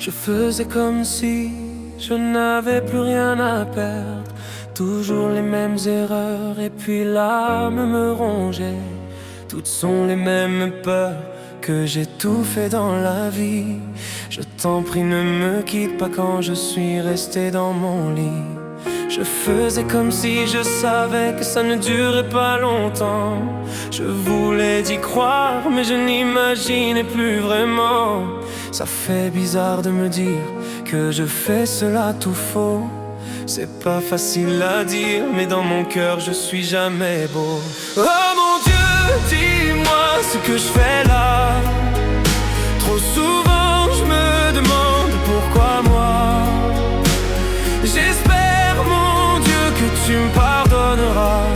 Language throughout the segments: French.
Je faisais comme si je n'avais plus rien à perdre. Toujours les mêmes erreurs et puis l'âme me rongeait. Toutes sont les mêmes peurs que j'étouffais dans la vie. Je t'en prie, ne me quitte pas quand je suis resté dans mon lit. Je faisais comme si je savais que ça ne durait pas longtemps. Je voulais y croire, mais je n'imaginais plus vraiment. Ça fait bizarre de me dire que je fais cela tout faux. C'est pas facile à dire, mais dans mon cœur je suis jamais beau. Oh mon Dieu, dis-moi ce que je fais là. Trop souvent je me demande pourquoi moi. J'espère mon Dieu que tu me pardonneras.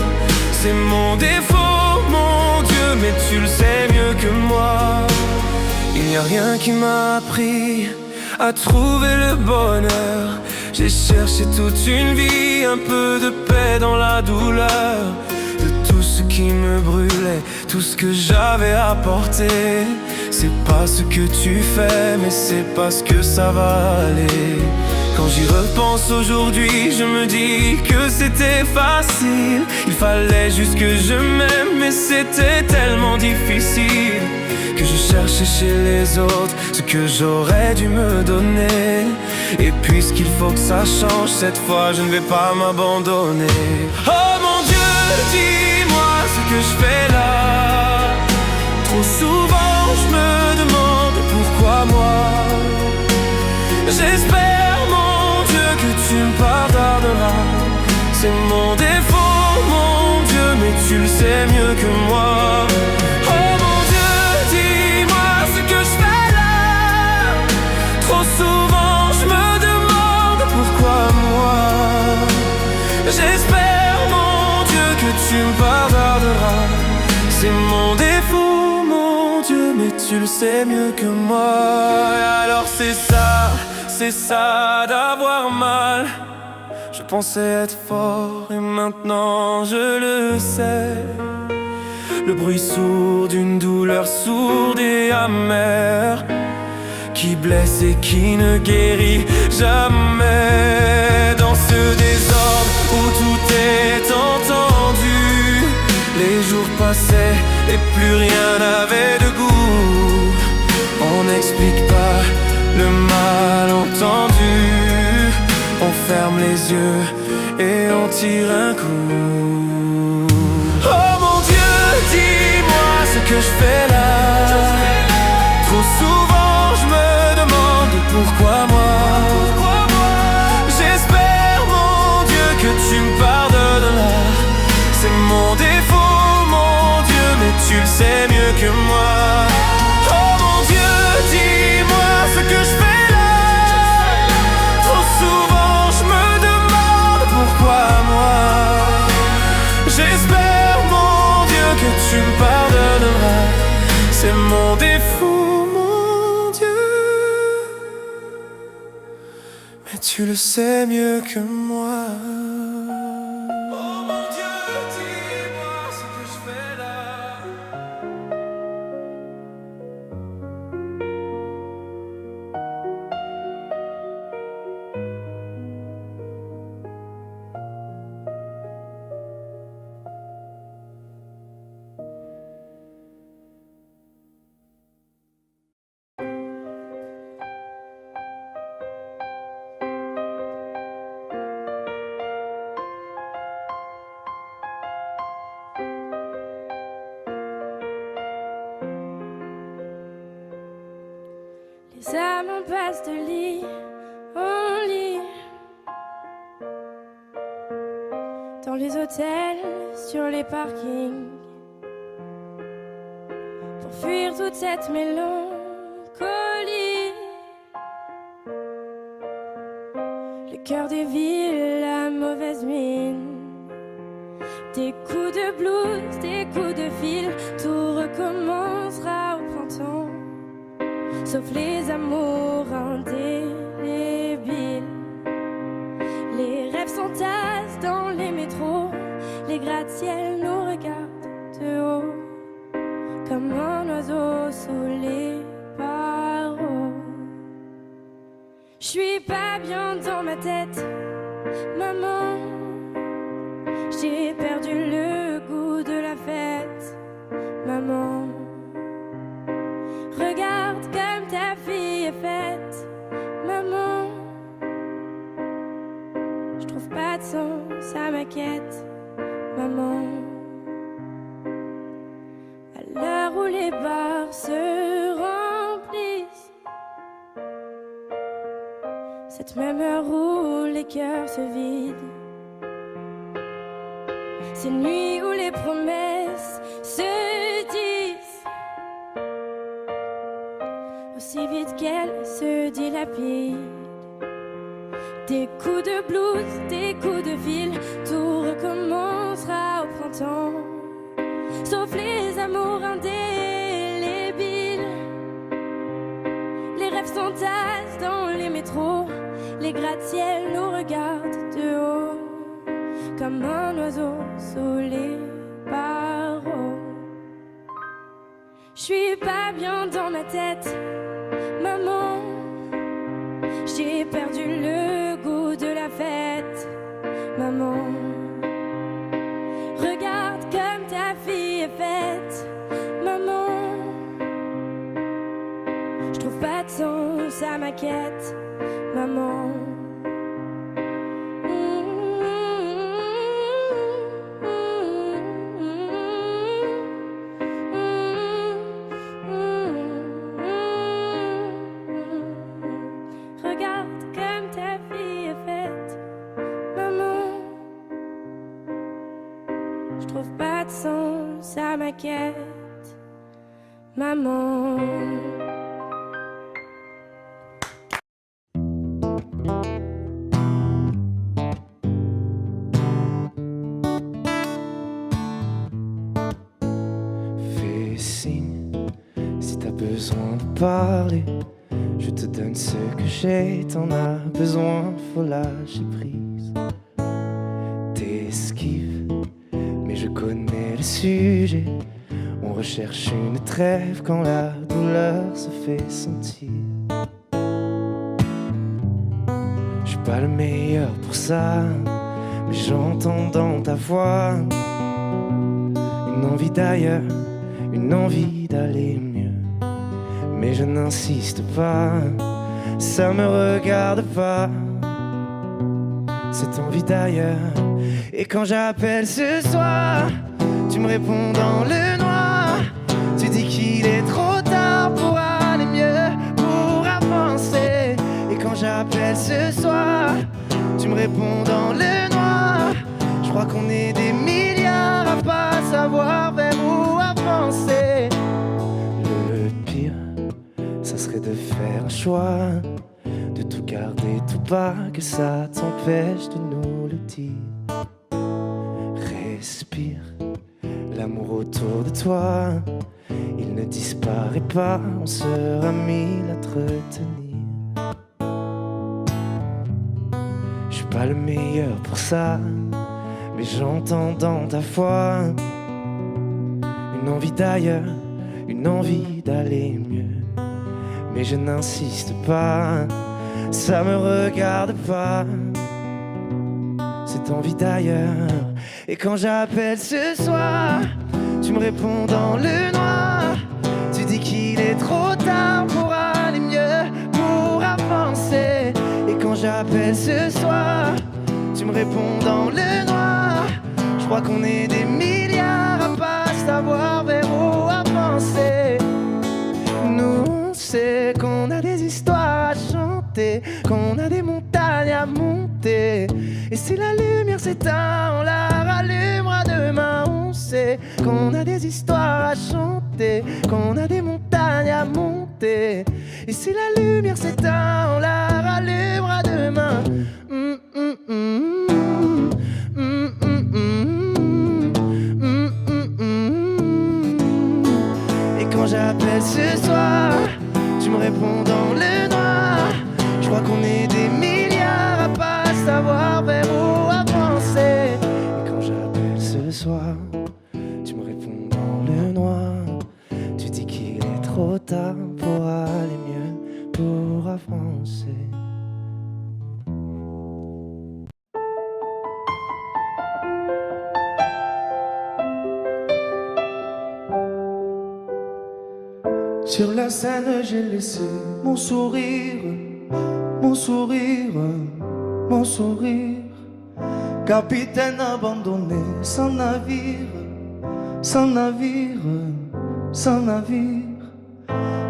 C'est mon défaut mon Dieu, mais tu le sais mieux que moi. Il n'y a rien qui m'a appris à trouver le bonheur. J'ai cherché toute une vie, un peu de paix dans la douleur. De tout ce qui me brûlait, tout ce que j'avais apporté. C'est pas ce que tu fais, mais c'est parce que ça va aller. Quand j'y repense aujourd'hui, je me dis que c'était facile. Il fallait juste que je m'aime, mais c'était tellement difficile. Que je cherchais chez les autres ce que j'aurais dû me donner. Et puisqu'il faut que ça change, cette fois je ne vais pas m'abandonner. Oh mon Dieu, dis-moi ce que je fais là. Trop souvent je me demande pourquoi moi. J'espère mon Dieu que tu me pardonneras. C'est mon défaut mon Dieu, mais tu le sais mieux que moi. Oh mon Dieu, dis-moi ce que je fais là. Trop souvent je me demande pourquoi moi. J'espère mon Dieu que tu me pardonneras. C'est mon défaut mon Dieu, mais tu le sais mieux que moi. Alors c'est ça d'avoir mal. Je pensais être fort et maintenant je le sais. Le bruit sourd d'une douleur sourde et amère, qui blesse et qui ne guérit jamais. Dans ce désordre où tout est entendu, les jours passaient et plus rien n'avait de goût. On n'explique pas le malentendu. On ferme les yeux et on tire un coup. Oh mon Dieu, dis-moi ce que je fais là. Trop souvent je me demande pourquoi moi. J'espère mon Dieu que tu me pardonneras. C'est mon défaut mon Dieu, mais tu le sais mieux que moi. Oh mon Dieu, dis-moi ce que je fais là. Trop souvent je me demande pourquoi moi. J'espère mon Dieu que tu me pardonneras. C'est mon défaut mon Dieu, mais tu le sais mieux que moi. Oh mon Dieu, dis-moi ce que je fais là. Les âmes passent de lit en lit, dans les hôtels, sur les parkings, pour fuir toute cette mélancolie. Le cœur des villes, la mauvaise mine, des coups de blues, des coups de fil, tout recommencera au printemps. Sauf les amours indélébiles. Les rêves s'entassent dans les métros. Les gratte-ciels nous regardent de haut, comme un oiseau sous les barreaux. suis pas bien dans ma tête, maman. J'ai perdu le goût de la fête, maman. Regarde comme ta fille est faite, maman. Je trouve pas de sens à ma quête, maman. À l'heure où les bars se remplissent, cette même heure où les cœurs se vident, ces nuits où les promesses se disent aussi vite qu'elles se dilapident. Des coups de blues, des coups de fil, tout recommencera au printemps, sauf les amours indélébiles. Les rêves s'entassent dans les métros, les gratte-ciel nous regardent de haut, comme un oiseau sous les barreaux. J'suis pas bien dans ma tête, maman. J'ai perdu le goût de la fête, maman. Regarde comme ta fille est faite, maman. Je trouve pas de sens à ma quête, maman. À ma quête, maman. Fais signe si t'as besoin de parler. Je te donne ce que j'ai, t'en as besoin, faut lâcher prise. T'esquives, mais je connais le sujet. On recherche une trêve quand la douleur se fait sentir. Je suis pas le meilleur pour ça, mais j'entends dans ta voix une envie d'ailleurs, une envie d'aller mieux. Mais je n'insiste pas, ça me regarde pas, cette envie d'ailleurs. Et quand j'appelle ce soir, tu me réponds dans le noir. Tu dis qu'il est trop tard pour aller mieux, pour avancer. Et quand j'appelle ce soir, tu me réponds dans le noir. Je crois qu'on est des milliards à pas savoir vers où avancer. Le pire, ça serait de faire un choix, de tout garder, tout pas, que ça t'empêche de nous le dire. Respire, l'amour autour de toi, il ne disparaît pas, on sera mille à te retenir. Je suis pas le meilleur pour ça, mais j'entends dans ta voix une envie d'ailleurs, une envie d'aller mieux. Mais je n'insiste pas, ça me regarde pas, cette envie d'ailleurs. Et quand j'appelle ce soir, tu me réponds dans le noir. Tu dis qu'il est trop tard pour aller mieux, pour avancer. Et quand j'appelle ce soir, tu me réponds dans le noir. Je crois qu'on est des milliards à pas savoir vers où avancer. Nous, on sait qu'on a des histoires à chanter, qu'on a des montagnes à monter. Et si la lumière s'éteint, on la rallumera demain. On sait qu'on a des histoires à chanter, qu'on a des montagnes à monter. Et si la lumière s'éteint, on la rallumera demain. Et quand j'appelle ce soir, tu me réponds dans le noir. Je crois qu'on est des milliards à pas savoir vers où avancer. Et quand j'appelle ce soir, tu me réponds dans le noir. Tu dis qu'il est trop tard pour aller mieux, pour avancer. Sur la scène j'ai laissé mon sourire, mon sourire, mon sourire. Capitaine abandonné, sans navire, sans navire, sans navire.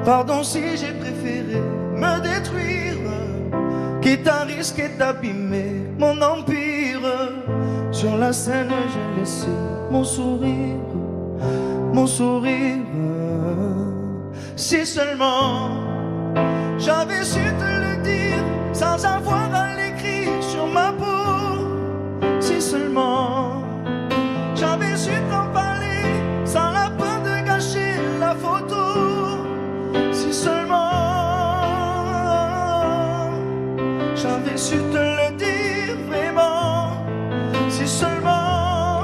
Pardon si j'ai préféré me détruire, quitte à risquer d'abîmer mon empire. Sur la scène j'ai laissé mon sourire, mon sourire. Si seulement j'avais su te le dire sans avoir à l'écrire sur ma peau. Si seulement j'avais su t'en parler sans la peur de gâcher la photo. Si seulement j'avais su te le dire vraiment. Si seulement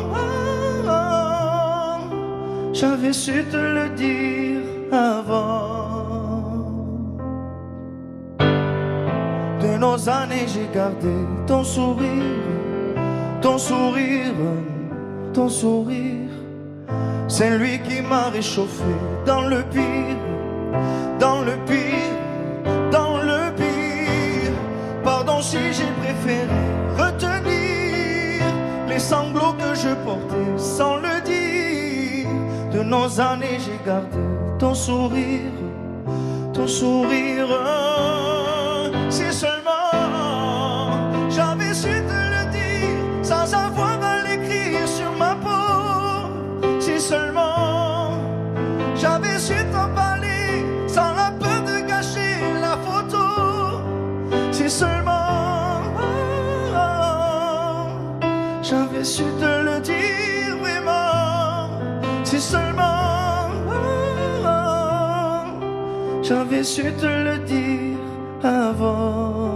j'avais su te le dire avant. De nos années j'ai gardé ton sourire, ton sourire, ton sourire. C'est lui qui m'a réchauffé dans le pire, dans le pire, dans le pire. Pardon si j'ai préféré retenir les sanglots que je portais sans le dire. De nos années j'ai gardé ton sourire, ton sourire. Si seulement j'avais su te le dire sans avoir à l'écrire sur ma peau. Si seulement j'avais su t'en parler sans la peur de gâcher la photo. Si seulement j'avais su te le dire vraiment. Si seulement j'avais su te le dire avant.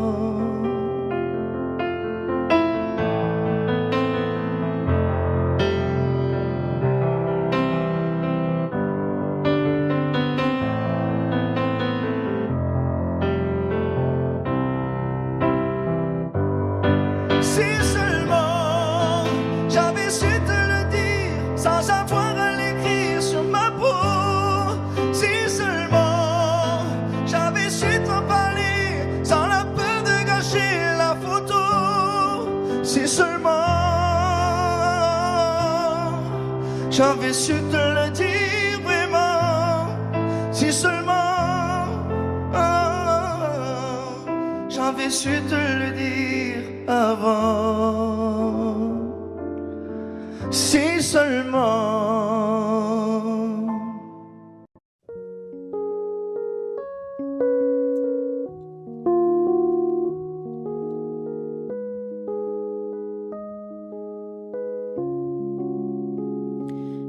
Si seulement j'avais su te le dire sans avoir à l'écrire sur ma peau. Si seulement j'avais su t'en parler sans la peur de gâcher la photo. Si seulement j'avais su te le dire vraiment. Si seulement j'avais su te le dire avant. Si seulement.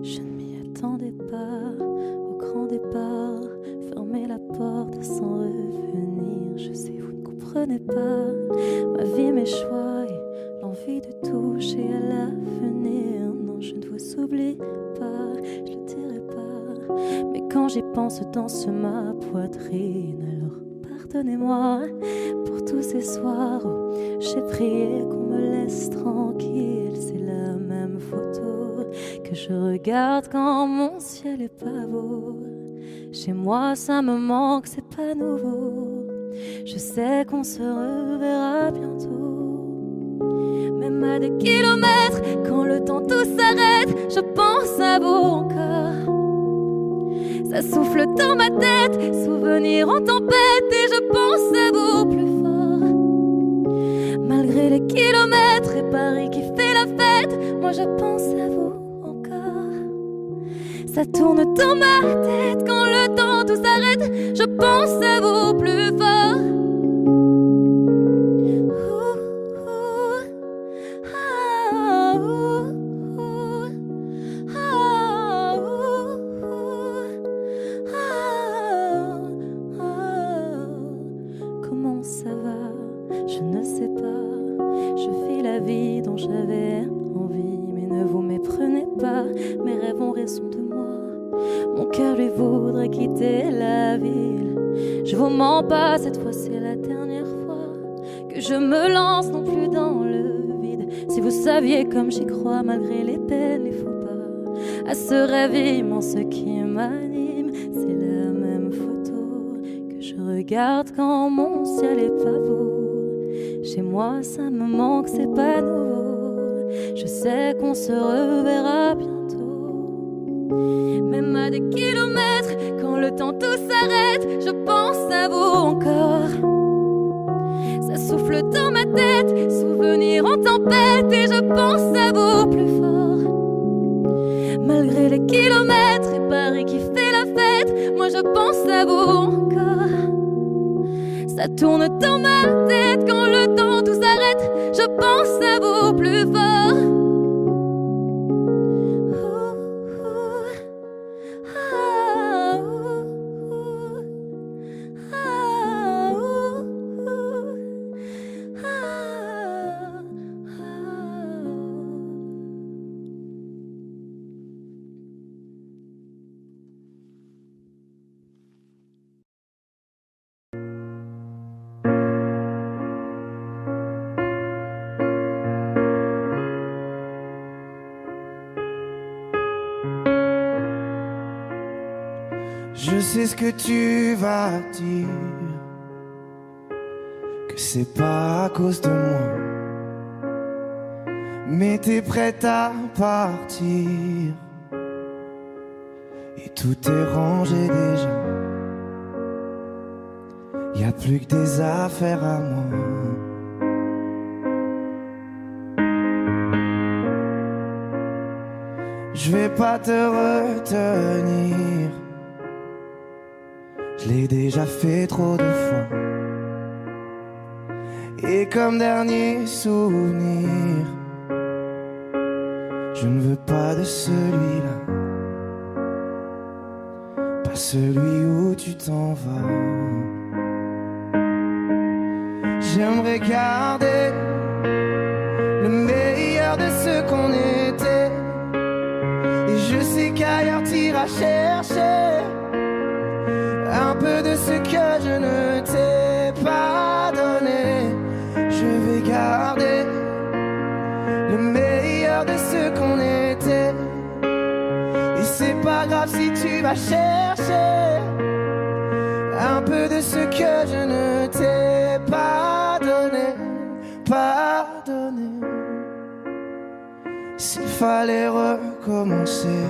Je ne m'y attendais pas au grand départ. Fermer la porte sans revenir. Je sais, vous ne comprenez pas ma vie, mes choix et l'envie de toucher à l'avenir. Non, je ne vous oublie pas, je le dirai pas. Mais quand j'y pense, danse ma poitrine. Alors pardonnez-moi pour tous ces soirs où j'ai prié qu'on me laisse tranquille. C'est la même photo que je regarde quand mon ciel est pas beau. Chez moi ça me manque, c'est pas nouveau. Je sais qu'on se reverra bientôt. Même à des kilomètres, quand le temps tout s'arrête, je pense à vous encore. Ça souffle dans ma tête, souvenirs en tempête, et je pense à vous plus fort. Malgré les kilomètres et Paris qui fait la fête, moi je pense à vous encore. Ça tourne dans ma tête, quand le temps tout s'arrête, je pense à vous plus fort. Comment ça va? Je ne sais pas. Je vis la vie dont j'avais envie, mais ne vous méprenez pas. Mes rêves ont raison de moi. Mon cœur lui voudrait quitter la ville. Je vous mens pas, cette fois c'est la dernière fois que je me lance non plus dans le vide. Si vous saviez comme j'y crois malgré les peines, les faux pas, à ce rêve immense qui m'anime, c'est la même fois. regarde quand mon ciel est pas beau. Chez moi ça me manque, c'est pas nouveau. Je sais qu'on se reverra bientôt. Même à des kilomètres, quand le temps tout s'arrête, je pense à vous encore. Ça souffle dans ma tête, souvenirs en tempête, et je pense à vous plus fort. Malgré les kilomètres et Paris qui fait la fête, moi je pense à vous encore. Ça tourne dans ma tête quand le temps tout s'arrête, je pense à vous plus fort. Je sais ce que tu vas dire, que c'est pas à cause de moi, mais t'es prête à partir et tout est rangé déjà. Y a plus que des affaires à moi. Je vais pas te retenir, je l'ai déjà fait trop de fois. Et comme dernier souvenir, je ne veux pas de celui-là, pas celui où tu t'en vas. J'aimerais garder le meilleur de ce qu'on était, et je sais qu'ailleurs t'iras chercher un peu de ce que je ne t'ai pas donné. Je vais garder le meilleur de ce qu'on était, et c'est pas grave si tu vas chercher un peu de ce que je ne t'ai pas donné. Pardonné. S'il fallait recommencer,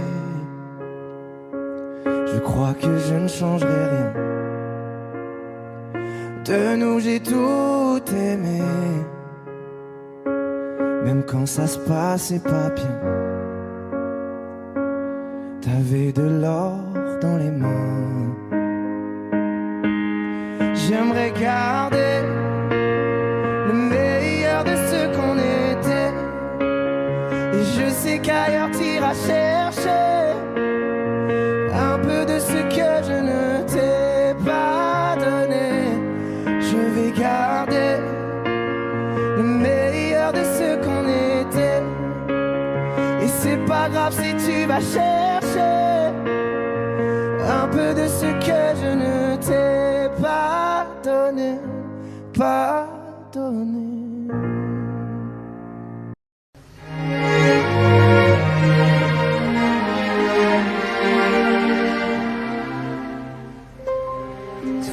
je crois que je ne changerai rien. De nous j'ai tout aimé, même quand ça se passait pas bien. T'avais de l'or dans les mains. J'aimerais garder le meilleur de ce qu'on était, et je sais qu'ailleurs t'iras chercher un peu de ce que je ne t'ai pas donné. Je vais garder le meilleur de ce qu'on était, et c'est pas grave si tu vas chercher un peu de ce que je ne t'ai pas donné. Pardonné.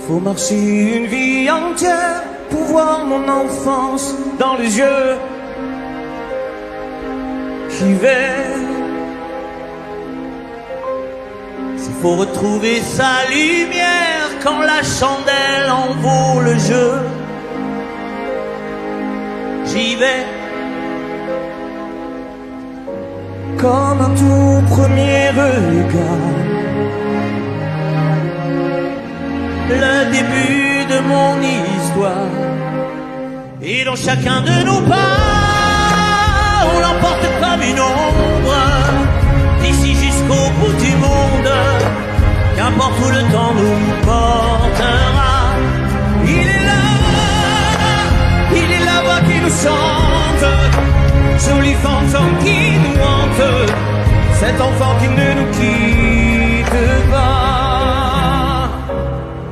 Faut marcher une vie entière pour voir mon enfance dans les yeux. J'y vais. S'il faut retrouver sa lumière quand la chandelle en vaut le jeu, j'y vais. Comme un tout premier regard, le début de mon histoire, et dans chacun de nos pas, on l'emporte comme une ombre, d'ici jusqu'au bout du monde, qu'importe où le temps nous portera. Il est la voix qui nous chante, jolie fantôme qui nous hante, cet enfant qui ne nous quitte pas.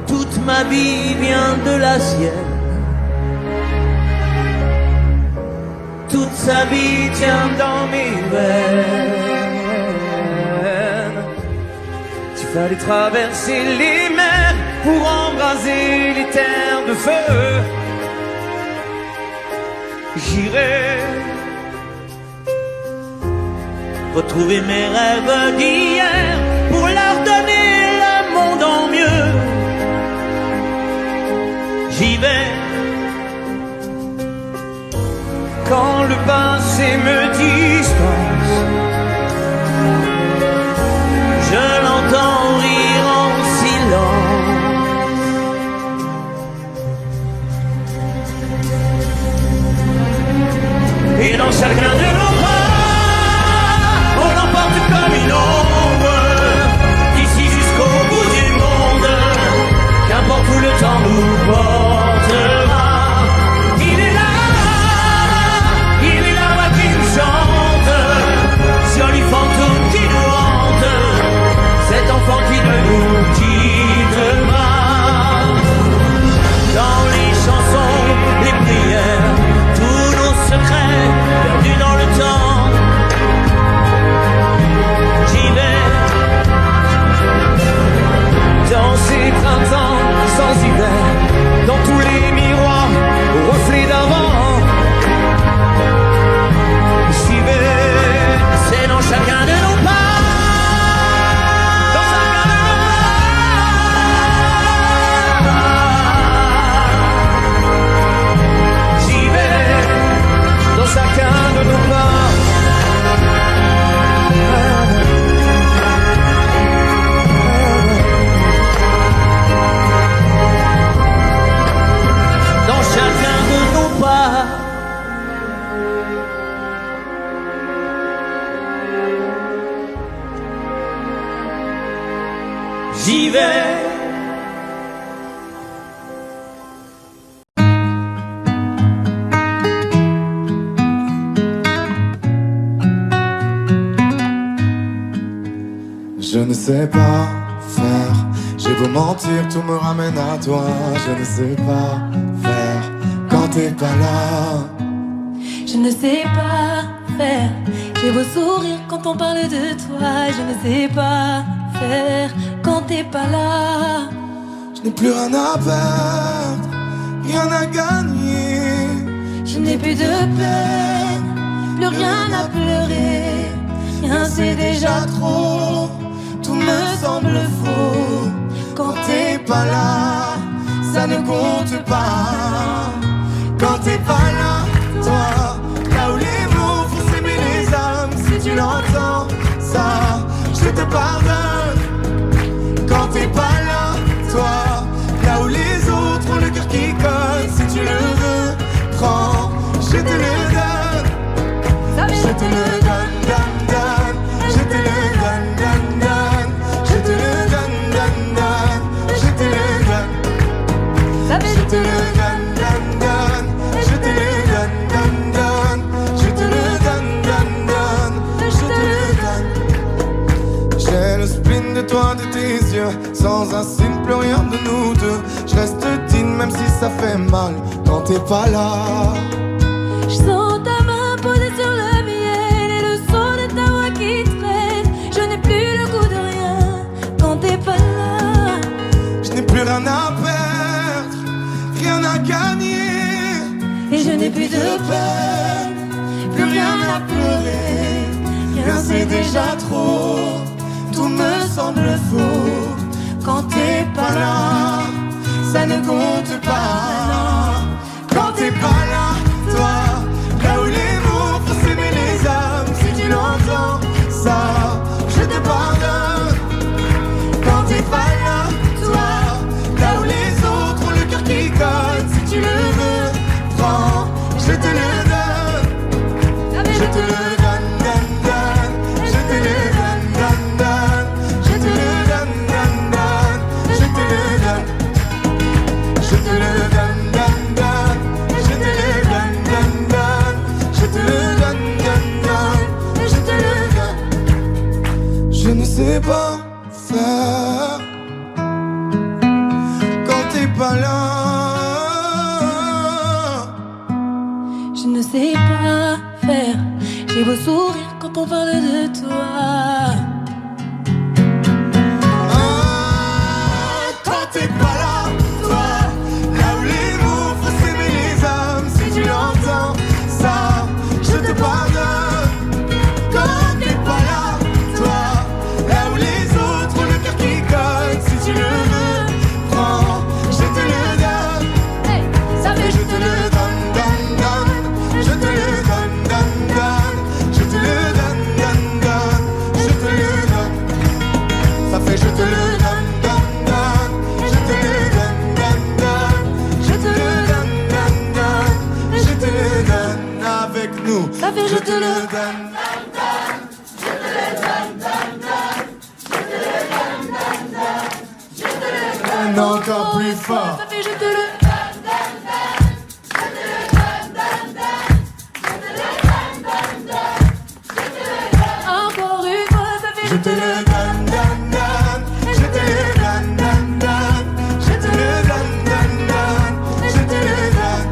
Toute ma vie vient de la sienne, toute sa vie tient dans mes veines. S'il fallait traverser les mers pour embraser les terres de feu. J'irai retrouver mes rêves d'hier pour leur donner le monde en mieux. J'y vais quand le passé me dispense. Je l'entends rire en silence. Et dans chacun de nos bras, on l'emporte comme une ombre, d'ici jusqu'au bout du monde, qu'importe où le temps nous portera. Il est là voix qui nous chante, joli fantôme qui nous hante, cet enfant qui ne nous quitte pas. Dans les chansons, les prières, tous nos secrets perdus dans le temps. J'y vais dans ces printemps sans hiver, dans tous les miroirs aux reflets d'avant. J'y vais, c'est dans chacun de nos pas. Chacun de nos pas. Dans chacun de nos pas. J'y vais. Je ne sais pas faire, j'ai beau mentir, tout me ramène à toi. Je ne sais pas faire quand t'es pas là. Je ne sais pas faire, j'ai beau sourire quand on parle de toi. Je ne sais pas faire quand t'es pas là. Je n'ai plus rien à perdre, rien à gagner. Je n'ai plus de peine, plus rien à pleurer. Rien c'est déjà trop, tout me semble faux. Quand t'es pas là, ça ne compte pas. Quand t'es pas là, toi, là où les mots font s'aimer les âmes. Si tu l'entends, ça, je te pardonne. Quand t'es pas là, toi, là où les autres ont le cœur qui colle. Si tu le veux, prends, je te le donne. Je te le donne, donne, donne. Je te le donne, donne, donne. Je te le donne, donne, donne. Je te le donne. Je te le donne, donne, donne. Je te le donne, donne, donne. Je te le donne, donne, donne. Je te le donne. J'ai le spleen de toi, de tes yeux. Sans un signe, plus rien de nous deux. Je reste digne même si ça fait mal. Quand t'es pas là. Je sens ta main posée sur le miel et le son de ta voix qui traîne. Je n'ai plus le goût de rien quand t'es pas là. Je n'ai plus rien à perdre, rien à gagner. Et je n'ai plus de peine, plus rien à pleurer. Rien c'est déjà trop, tout me semble faux. Quand t'es pas là, ça ne compte pas. Quand t'es pas là, toi, là où les mots font s'aimer les âmes. Si tu l'entends, ça, je te pardonne. Quand t'es pas là, toi, là où les autres ont le cœur qui colle. Si tu le veux, prends, je te le donne. Je te le donne, donne, donne. Je te le donne, donne, donne. Je te le donne, donne, donne. Je te le donne. Je te le donne, donne, donne. Je te le donne, donne, donne. Je te le donne, donne, donne. Je te le donne. Je ne sais pas faire quand t'es pas là. Je ne sais pas faire, j'ai beau sourire quand on parle de toi. Ah, donne. Encore plus fort. Ça fait je te le. Encore une fois, ça fait Je te le donne, donne, donne. Je te le donne, donne, donne. Je te le donne, donne, donne. Je te le donne.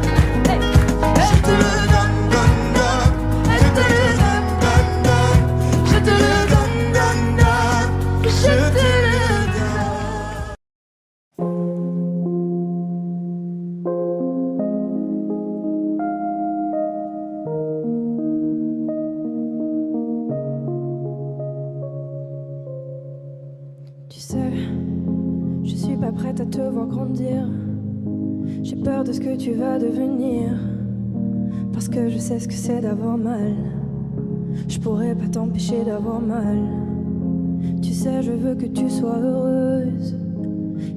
Je te le donne, donne, donne. Je te le donne, donne, donne. Je te le donne, donne, donne. Je te le donne. Tu sais, je suis pas prête à te voir grandir. J'ai peur de ce que tu vas devenir. Parce que je sais ce que c'est d'avoir mal. Je pourrais pas t'empêcher d'avoir mal. Tu sais, je veux que tu sois heureuse.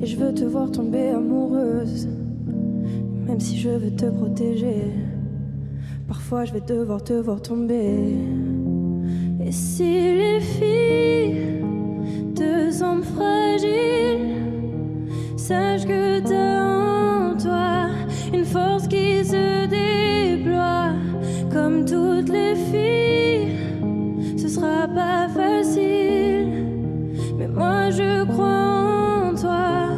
Et je veux te voir tomber amoureuse. Même si je veux te protéger, parfois je vais devoir te voir tomber. Et si les filles te semblent fragiles, sache que t'as en toi une force qui se déploie. Comme toutes les filles, ce sera pas facile, mais moi je crois en toi.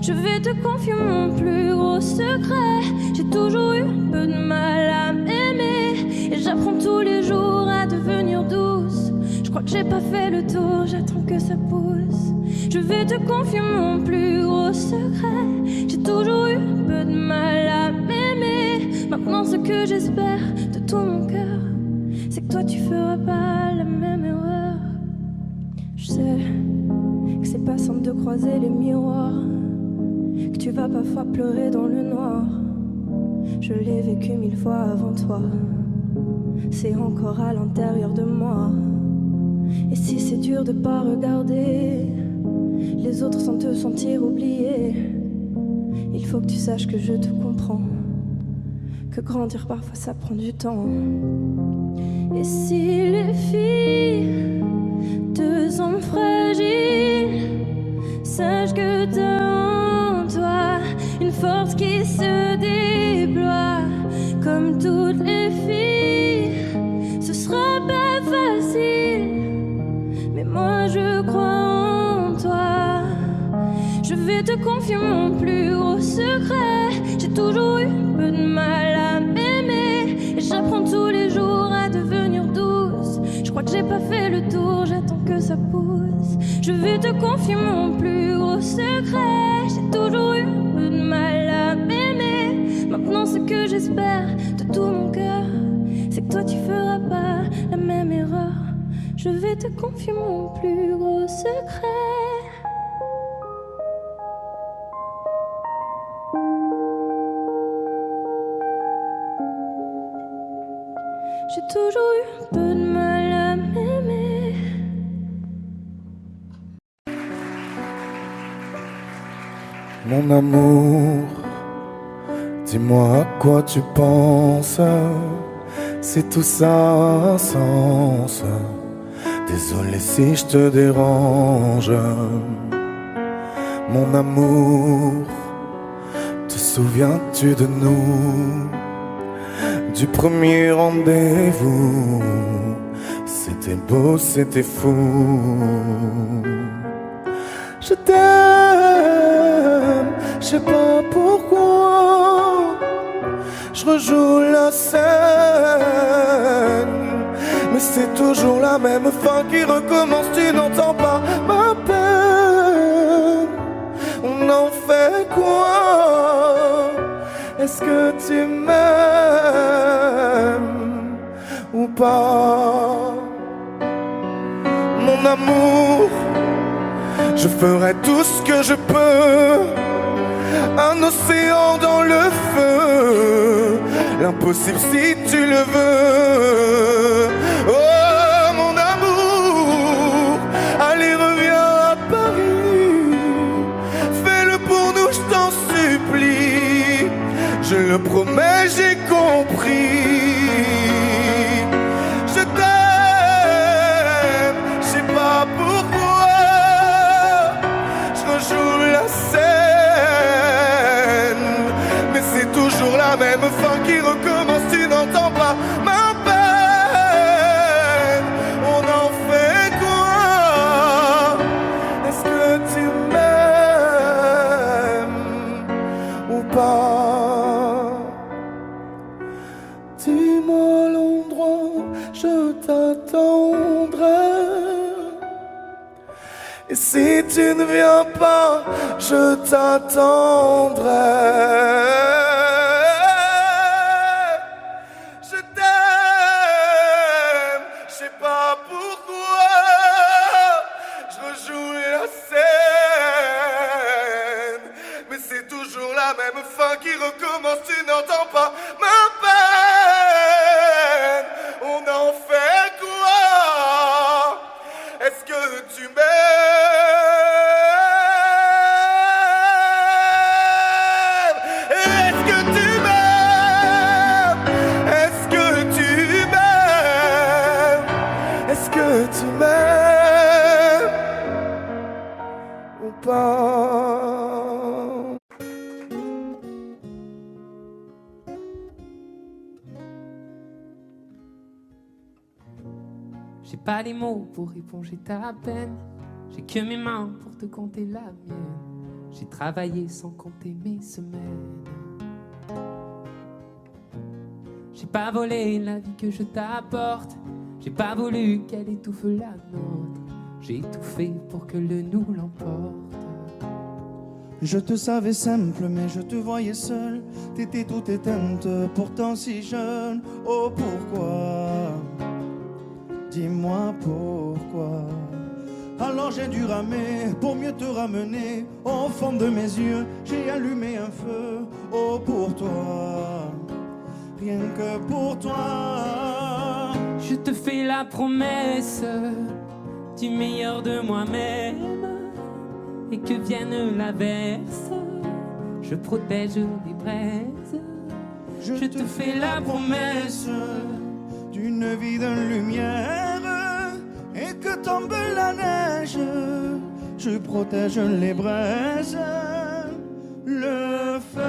Je vais te confier mon plus gros secret. J'ai toujours eu un peu de mal à m'aimer, et j'apprends tous les jours à devenir douce. Je crois que j'ai pas fait le tour, j'attends que ça pousse. Je vais te confier mon plus gros secret. J'ai toujours eu un peu de mal à m'aimer. Maintenant ce que j'espère de tout mon cœur, c'est que toi tu feras pas la même erreur. Je sais que c'est pas simple de croiser les miroirs, que tu vas parfois pleurer dans le noir. Je l'ai vécu 1000 fois avant toi, c'est encore à l'intérieur de moi. Et si c'est dur de pas regarder les autres sans te sentir oublié, il faut que tu saches que je te comprends, que grandir parfois ça prend du temps. Et si les filles te semblent fragiles, sache que t'as en toi une force qui se déploie. Comme toutes les filles, ce sera pas facile, mais moi je crois en toi. Je vais te confier mon plus gros secret. J'ai toujours eu un peu de mal à m'aimer, et j'apprends tous les jours à devenir douce. Je crois que j'ai pas fait le tour, j'attends que ça pousse. Je vais te confier mon plus gros secret. J'ai toujours eu un peu de mal à m'aimer. Maintenant ce que j'espère de tout mon cœur, c'est que toi tu feras pas la même erreur. Je vais te confier mon plus gros secret. J'ai toujours eu un peu de mal à m'aimer. Mon amour, dis-moi à quoi tu penses. C'est tout ça un sens. Désolé si je te dérange. Mon amour, te souviens-tu de nous? Du premier rendez-vous, c'était beau, c'était fou. Je t'aime, je sais pas pourquoi. Je rejoue la scène, mais c'est toujours la même fin qui recommence. Tu n'entends pas ma peine. On en fait quoi? Est-ce que tu m'aimes ou pas? Mon amour, je ferai tout ce que je peux. Un océan dans le feu, l'impossible si tu le veux. Oh mon amour, allez reviens à Paris. Fais-le pour nous, je t'en supplie. Je le promets, j'ai compris. scène. Mais c'est toujours la même fin qui recommence, tu n'entends pas ma peine. On en fait quoi? Est-ce que tu m'aimes ou pas? Dis-moi l'endroit, je t'attendrai. Et si tu ne viens pas, je t'attendrai. Je t'aime, je sais pas pourquoi. Je rejoue la scène, mais c'est toujours la même fin qui recommence. Tu n'entends pas ma peine. On en fait quoi? Est-ce que tu m'aimes? Est-ce que tu m'aimes? Est-ce que tu m'aimes? Est-ce que tu m'aimes ou pas? J'ai pas les mots pour éponger ta peine. J'ai que mes mains pour te compter la mienne. J'ai travaillé sans compter mes semaines. J'ai pas volé la vie que je t'apporte. J'ai pas voulu qu'elle étouffe la nôtre. J'ai tout fait pour que le nous l'emporte. Je te savais simple, mais je te voyais seule. T'étais toute éteinte, pourtant si jeune. Oh pourquoi? Dis-moi pourquoi. Alors j'ai dû ramer pour mieux te ramener. Au fond de mes yeux, j'ai allumé un feu. Oh pour toi, rien que pour toi. Je te fais la promesse du meilleur de moi-même. Et que vienne l'averse, je protège les braises. Je te fais la promesse d'une vie de lumière. Et que tombe la neige, je protège les braises, le feu.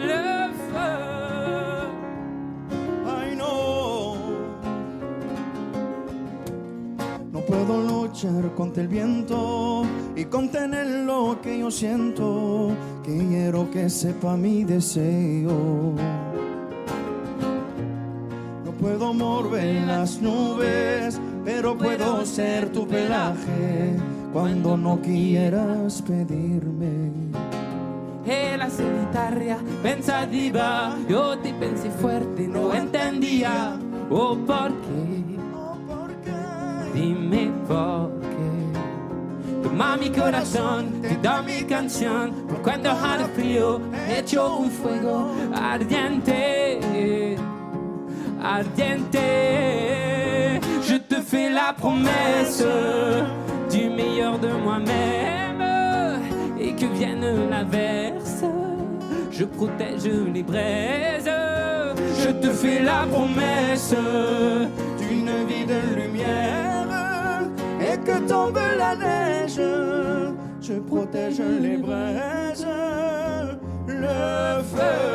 Le feu. I know. No puedo luchar contra el viento y contener lo que yo siento. Quiero que sepa mi deseo. No puedo mover las nubes, pero puedo ser tu pelaje cuando no quieras pedirme. E la solitaria pensativa, yo te pensé fuerte, no entendía. Oh, ¿por qué? Dime por qué. Toma mi corazón, te da mi canción. Por cuando haga frío, echo un fuego ardiente, ardiente. Je te fais la promesse du meilleur de moi-même. Et que vienne l'averse, je protège les braises. Je te fais la promesse d'une vie de lumière. Et que tombe la neige, je protège les braises, le feu.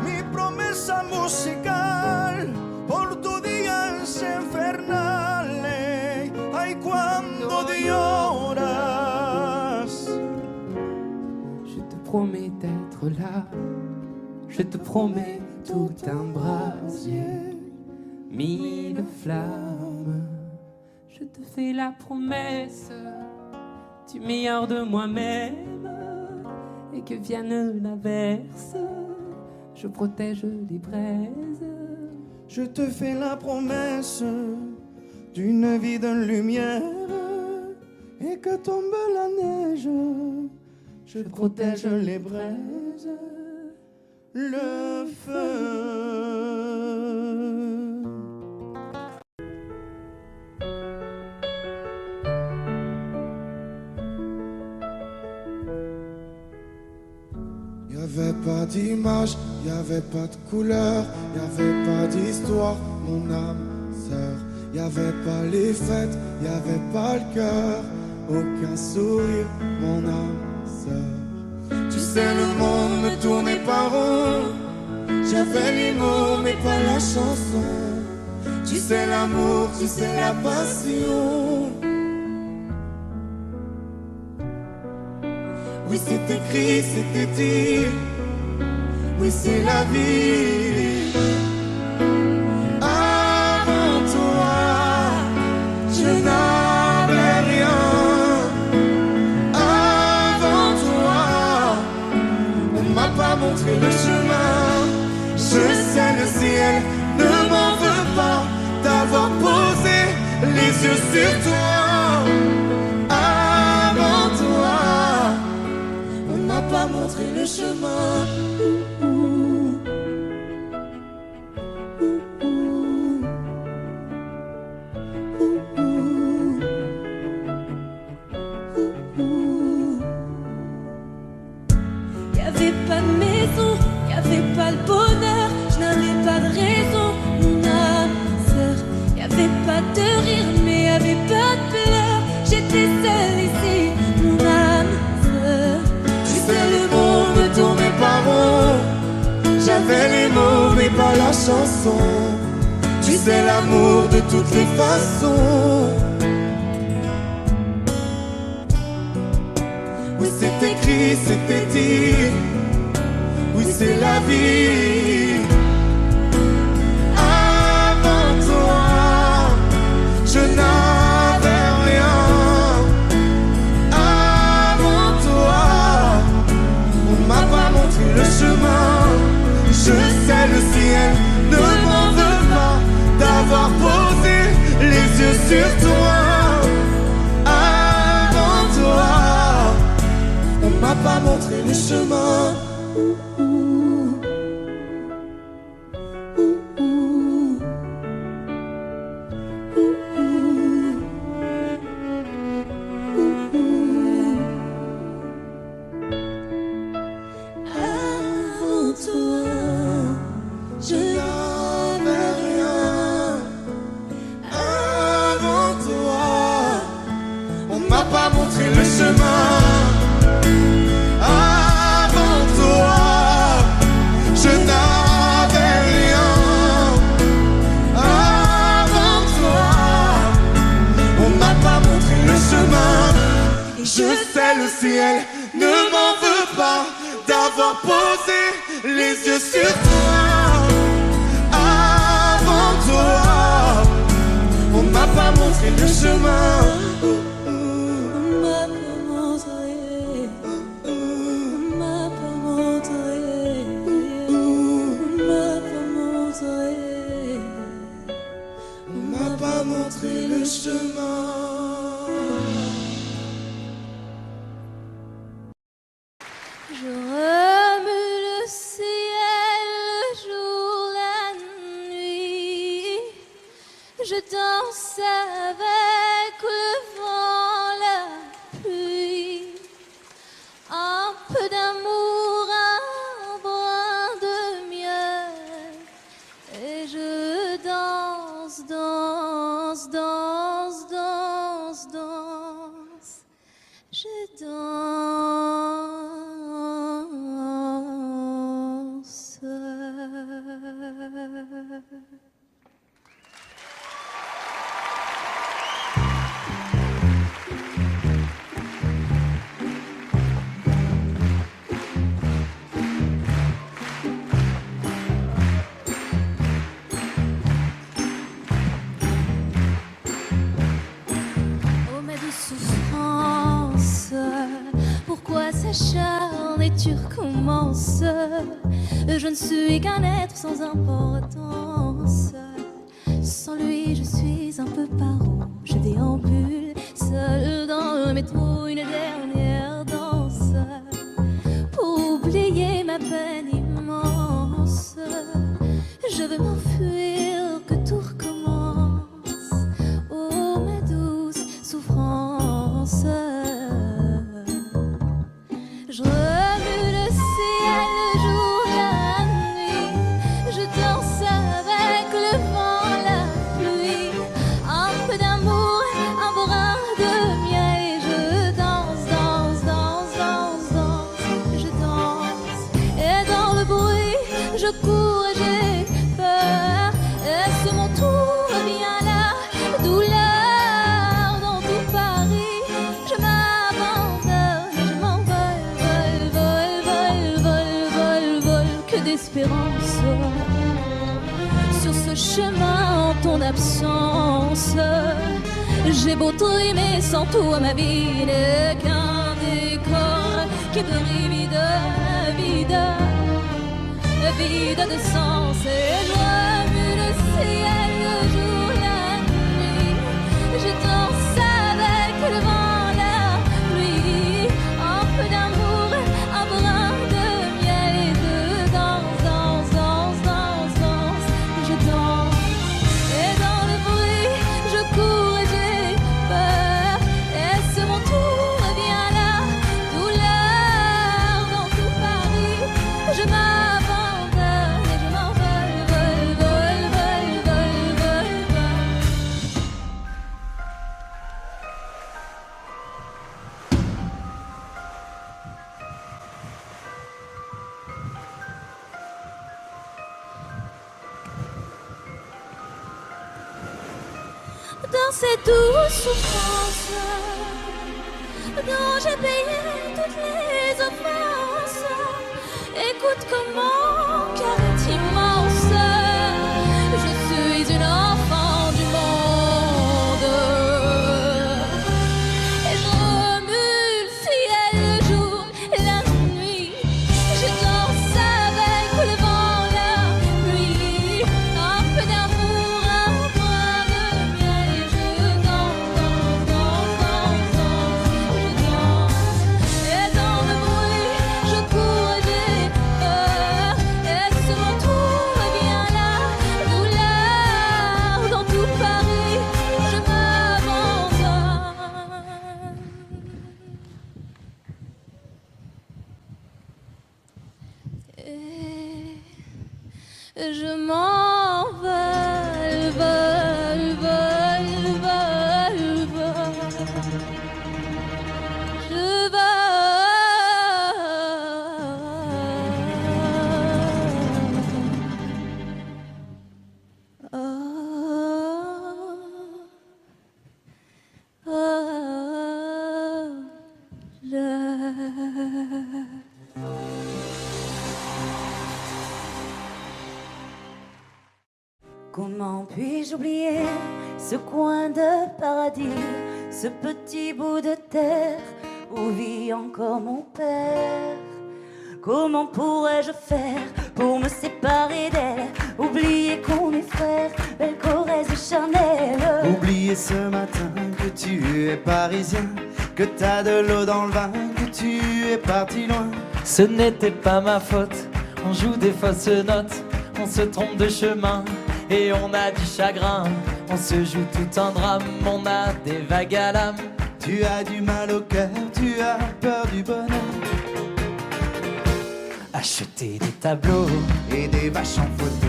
Mi promesa musical por tu día es infernal. Ay, cuando lloras. Je te promets d'être là. Je te promets tout un brasier, mille flammes. Je te fais la promesse du meilleur de moi-même. Et que vienne l'averse, je protège les braises. Je te fais la promesse d'une vie de lumière. Et que tombe la neige, je protège les braises, le feu. Y'avait pas d'image, y'avait pas de couleur, y'avait pas d'histoire, mon âme sœur. Y'avait pas les fêtes, y'avait pas le cœur, aucun sourire, mon âme sœur. Tu sais, le monde ne tournait pas rond, j'avais les mots mais pas la chanson. Tu sais l'amour, tu sais la passion. Oui, c'est écrit, c'était dit. Oui, c'est la vie. Avant toi, je n'avais rien. Avant toi, on m'a pas montré le chemin. Je sais, le ciel ne m'en veut pas d'avoir posé les yeux sur toi. Avant toi, on m'a pas montré le chemin. Y'avait pas de maison, y'avait pas le bonheur, je n'avais pas de raison, mon âme sœur. Y'avait pas de rire, mais y'avait pas de pleurs. J'étais seule ici, mon âme sœur. Tu sais, le monde ne tournait pas rond. J'avais les mots, mais pas la chanson. Tu sais, l'amour de toutes les façons. Oui, c'est écrit, c'était dit. Oui, c'est la vie. Avant toi, je n'avais rien. Avant toi, on m'a pas montré le chemin. Je sais, le ciel ne m'en veut pas d'avoir posé les yeux sur toi. Avant toi, on m'a pas montré le chemin. Avant toi, je J'avais rien. Avant toi, on m'a pas montré le chemin. Avant toi, je n'avais rien. Avant toi, on m'a pas montré le chemin. Je sais, le ciel ne m'en veut pas d'avoir posé les yeux sur toi. Avant toi, on m'a pas montré le chemin. m'a pas montré, m'a pas montré, m'a pas montré. On m'a pas montré le chemin. Je remue le ciel, le jour, la nuit. Je danse avec le vent, la pluie. Un peu d'amour, un brin de miel. Et je danse, danse, danse, danse, danse. Je danse. Oh ma douce souffrance, pourquoi s'acharne et tu recommences? Je ne suis qu'un être sans importance. Sans lui je suis un peu paro. Je déambule seul dans le métro, une dernière danse pour oublier ma peine immense. Je veux m'enfuir, que tout recommence. Oh ma douce souffrance. Je remue le ciel, je cours et j'ai peur. Est-ce mon tour? Viens là, douleur dans tout Paris. Je m'abandonne et je m'envole, vol, que d'espérance. Sur ce chemin en ton absence, j'ai beau trimer sans toi, ma vie n'est qu'un décor qui brille vide de sens. Et je remue le ciel, le jour, la nuit. Je danse avec le vent, la pluie. Un peu d'amour, un brin de miel et de danse. Je danse et dans le bruit, je cours et j'ai peur. Est-ce mon tour? Viens là, douleur dans tout Paris. Je m'abandonne et je m'envole, vol. Dans ces douces souffrances dont j'ai payé toutes les offenses, écoute comment mon cœur est immense. Je suis une enfant du monde et je remue le ciel, le jour et la nuit. Je danse avec le vent, la pluie. Un peu d'amour, un brin de miel et je danse. Et dans le bruit, je cours et j'ai peur. Est-ce mon tour? Viens là, douleur dans tout Paris. Je m'abandonne. Et je m'envole, vol. Je Comment puis-je oublier ce coin de paradis, ce petit bout de terre où vit encore mon père? Comment pourrais-je faire pour me séparer d'elle? Oublier qu'on est frères, belle Corrèze charnelle. Oublier ce matin que tu es parisien, que t'as de l'eau dans le vin, que tu es parti loin. Ce n'était pas ma faute, on joue des fausses notes, on se trompe de chemin et on a du chagrin. On se joue tout un drame, on a des vagues à l'âme. Tu as du mal au cœur, tu as peur du bonheur. Acheter des tableaux Et des vaches en photo,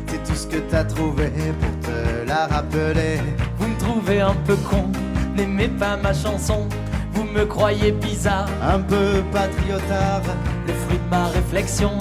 c'est tout ce que t'as trouvé pour te la rappeler. vous me trouvez un peu con, n'aimez pas ma chanson, vous me croyez bizarre. Un peu patriotard, Le fruit de ma réflexion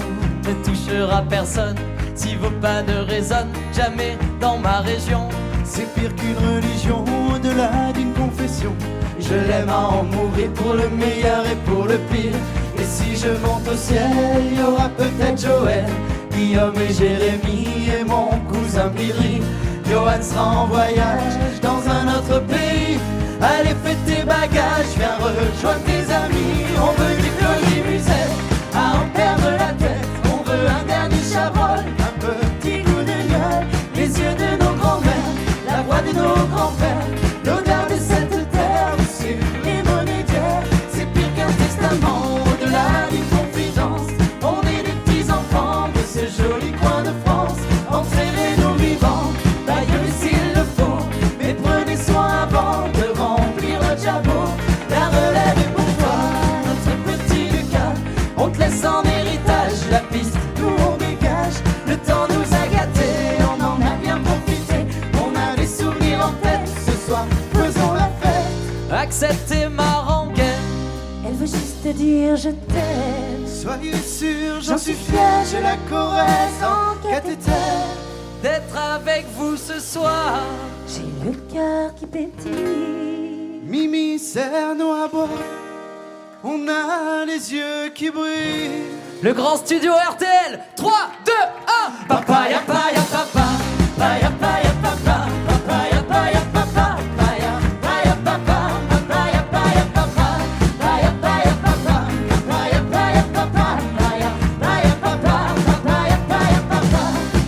ne touchera personne si vos pas ne résonnent jamais dans ma région. c'est pire qu'une religion, au-delà d'une confession. Je l'aime à en mourir pour le meilleur et pour le pire. Et si je monte au ciel, il y aura peut-être Joël, Guillaume et Jérémy et mon cousin Billy. Johan sera en voyage dans un autre pays. Allez, fais tes bagages, viens rejoindre tes amis. On veut du Claudie Musette à en perdre la tête. On veut un dernier Chabrol, un petit goût de gueule, les yeux de nos grands-mères, la voix de nos grands-pères, l'odeur de cette terre, monsieur les monnaies d'hier. C'est pire qu'un testament, au-delà d'une confidence. On est des petits enfants de ce joli coin de France. Entraînez-nous vivants, baillez s'il le faut, mais prenez soin avant de remplir notre jabot. La relève est pour toi, notre petit Lucas. On te laisse en héritage la piste, nous on dégage. Le temps nous a gâtés, on en a bien profité. On a des souvenirs en tête, ce soir faisons la fête. Acceptez ma rengaine, Elle veut juste te dire je t'aime. Soyez sûr, j'en suis fier, je la caresse en cathéter. D'être avec vous ce soir. J'ai le cœur qui pétille. Mimi, serre-nous à boire. On a les yeux qui brillent. Le grand studio RTL. 3, 2, 1. Papaya, paya, papa. Paya, paya, papa. Papaya, paya, papa. Paya, paya, papa. Papaya, paya, papa. Paya, paya, papa. Papaya, paya, papa. Paya, paya, papa. Papaya, paya, papa.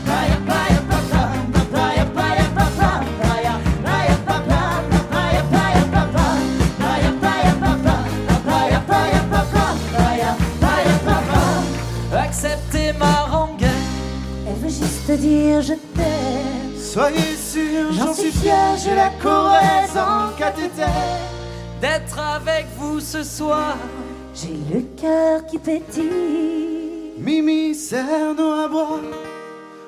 Paya, paya, papa. Papaya, paya, papa. Paya, paya, papa. Papaya, paya, papa. Paya, paya, papa. Papaya, paya, papa. Paya, paya, papa. Acceptez ma rengaine. Elle veut juste dire je t'aime. Soyez sûr, j'en suis fier, je la caresse en cathéter. D'être avec vous ce soir. J'ai le cœur qui pétille. Mimi, serre-nous à boire.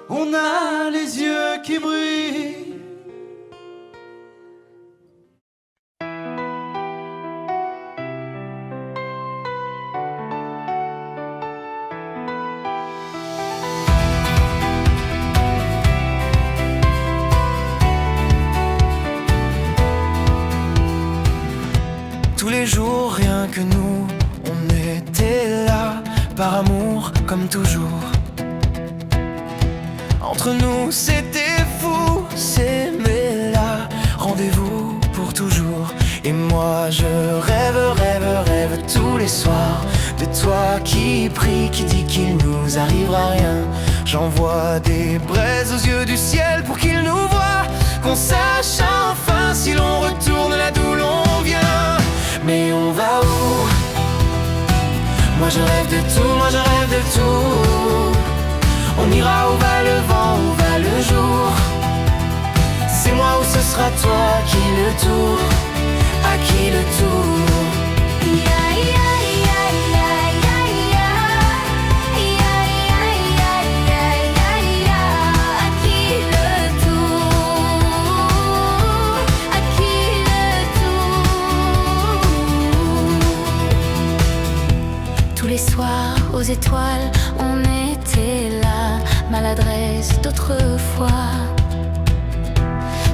On a les yeux qui brillent. Tous les jours, rien que nous, on était là, par amour comme toujours. Entre nous, c'était fou, s'aimer là, rendez-vous pour toujours. Et moi, je rêve tous les soirs de toi qui prie, qui dit qu'il nous arrivera rien. J'envoie des braises aux yeux du ciel pour qu'il nous voie, qu'on sache enfin si l'on retourne là d'où l'on vient. Mais on va où? Moi je rêve de tout, moi je rêve de tout. On ira où va le vent, où va le jour. C'est moi ou ce sera toi, qui le tour, à qui le tour. Les soirs aux étoiles, on était là, maladresse d'autrefois.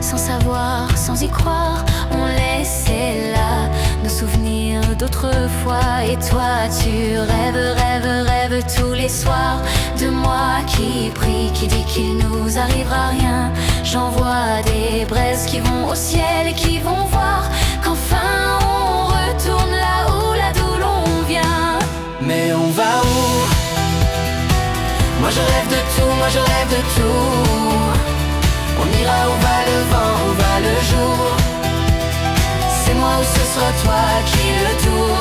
Sans savoir, sans y croire, on laissait là nos souvenirs d'autrefois. Et toi tu rêves tous les soirs de moi qui prie, qui dit qu'il nous arrivera rien. J'envoie des braises qui vont au ciel et qui vont voir qu'enfin on retourne là-haut, là d'où l'on vient. Mais on va où? Moi je rêve de tout, moi je rêve de tout. On ira où va le vent, où va le jour. C'est moi ou ce sera toi, qui le tour,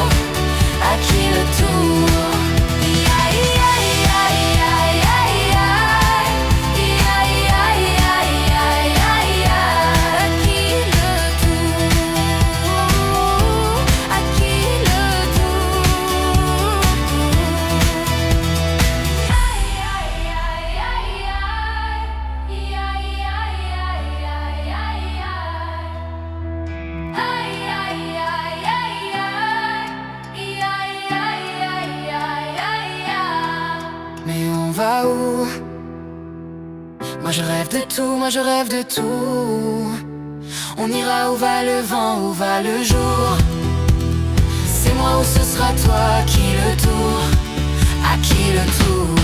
à qui le tour. Va où? Moi je rêve de tout, moi je rêve de tout. On ira où va le vent, où va le jour. C'est moi ou ce sera toi, qui le tour, à qui le tour.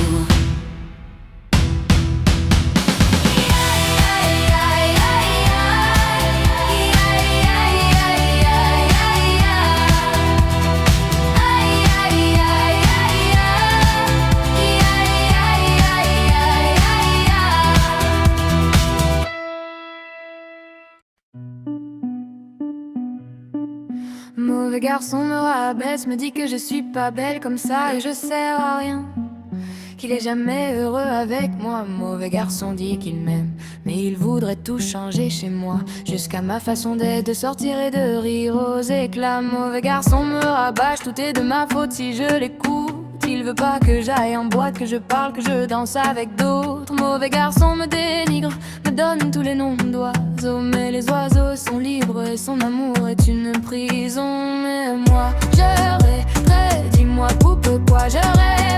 Mauvais garçon me rabaisse, me dit que je suis pas belle comme ça et je sers à rien, qu'il est jamais heureux avec moi. Mauvais garçon dit qu'il m'aime, mais il voudrait tout changer chez moi, jusqu'à ma façon d'être, de sortir et de rire aux éclats. Mauvais garçon me rabâche, tout est de ma faute si je l'écoute. Il veut pas que j'aille en boîte, que je parle, que je danse avec d'autres. Mauvais garçon me dénigre, me donne tous les noms d'oiseaux, mais les oiseaux sont libres et son amour est une prison. Mais moi je rêverais, dis-moi pourquoi je rêve.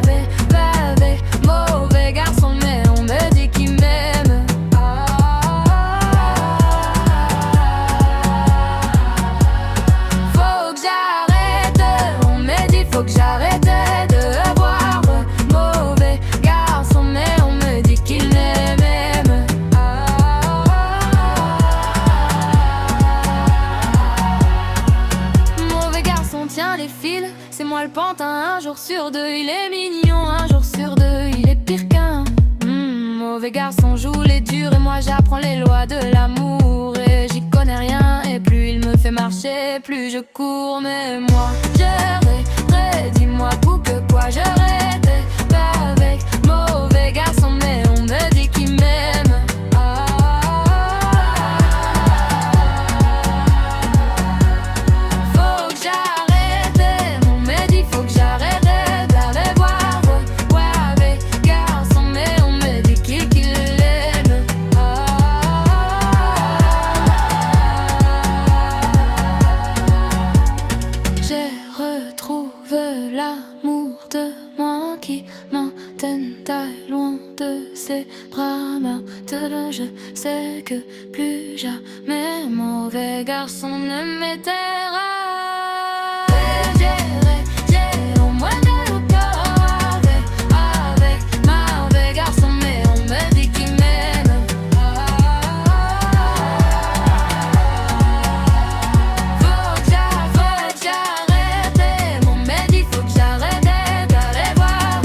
Un jour sur deux, il est mignon. Un jour sur deux, il est pire qu'un mauvais garçon joue les durs. Et moi j'apprends les lois de l'amour. Et j'y connais rien. Et plus il me fait marcher, plus je cours. Mais moi j'arrêterai, dis-moi pour que quoi j'arrêterai. Pas avec mauvais garçon, mais on me dit qu'il m'aime. Faut que j'arrête, mon medi, faut que j'arrête d'aller voir. Ouais, avec garçon, mais on me dit qu'il l'aime. J'ai retrouvé l'amour de moi qui maintenant taille loin de ses bras. Maintenant je sais que plus jamais mauvais garçon ne m'éteindra. J'ai au moins de l'auteur avec mauvais garçon, mais on me dit qu'il m'aime. Faut que j'arrête, mon medi, faut que j'arrête d'aller voir.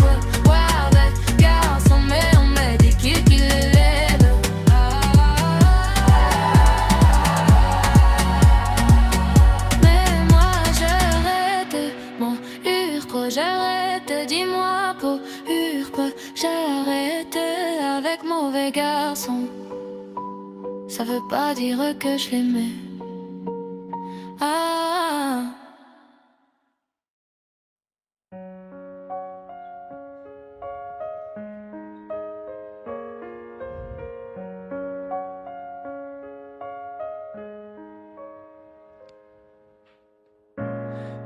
Ouais, avec garçon, mais on me dit qu'il l'aime. Mais moi j'arrête, mon urpe, j'arrête, dis-moi pour urpe, j'arrête avec mauvais garçon. Ça veut pas dire que je l'aimais. Ah.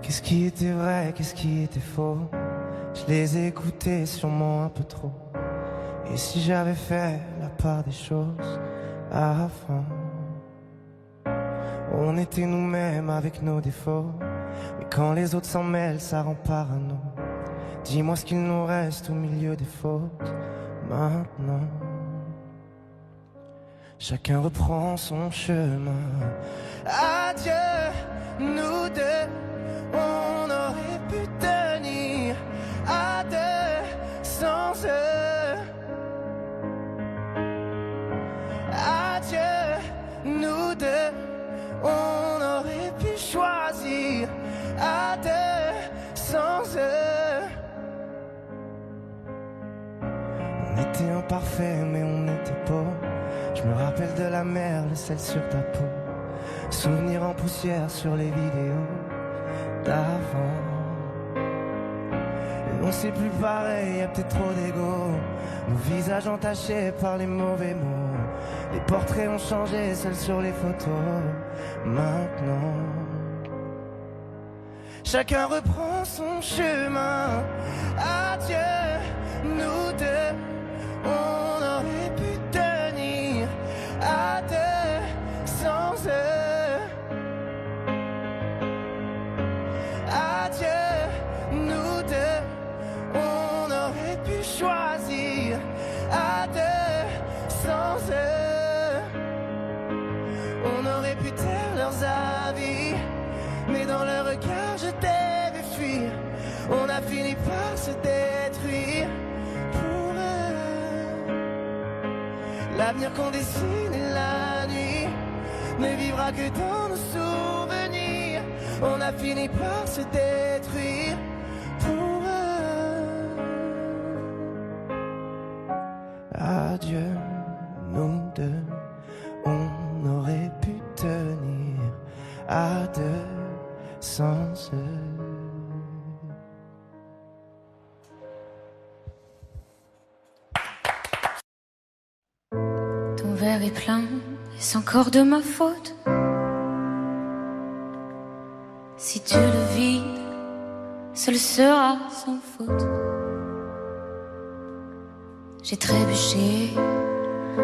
Qu'est-ce qui était vrai, qu'est-ce qui était faux? Je les ai écoutés sûrement un peu trop. Et si j'avais fait la part des choses avant, on était nous-mêmes avec nos défauts. Mais quand les autres s'en mêlent, ça rend parano. Dis-moi ce qu'il nous reste au milieu des fautes maintenant. Chacun reprend son chemin. Adieu, nous deux. On aurait pu tenir à deux sans eux. Adieu, nous deux. On aurait pu choisir à deux sans eux. On était imparfaits mais on était beaux. Je me rappelle de la mer, le sel sur ta peau. Souvenirs en poussière sur les vidéos d'avant. Et on sait plus pareil, y'a peut-être trop d'ego. Nos visages entachés par les mauvais mots. Les portraits ont changé, seuls sur les photos. Maintenant, chacun reprend son chemin. Adieu, nous deux. On aurait pu tenir à deux sans eux. Adieu, nous deux. On aurait pu choisir à deux sans eux. On aurait pu taire leurs avis, mais dans leur regard je t'ai vu fuir. On a fini par se détruire pour eux. L'avenir qu'on dessine et la nuit ne vivra que dans nos souvenirs. On a fini par se détruire pour eux. Adieu, nous deux. On aurait pu tenir à deux sans eux. Ton verre est plein, et c'est encore de ma faute. Si tu le vides, seul sera sans faute. J'ai trébuché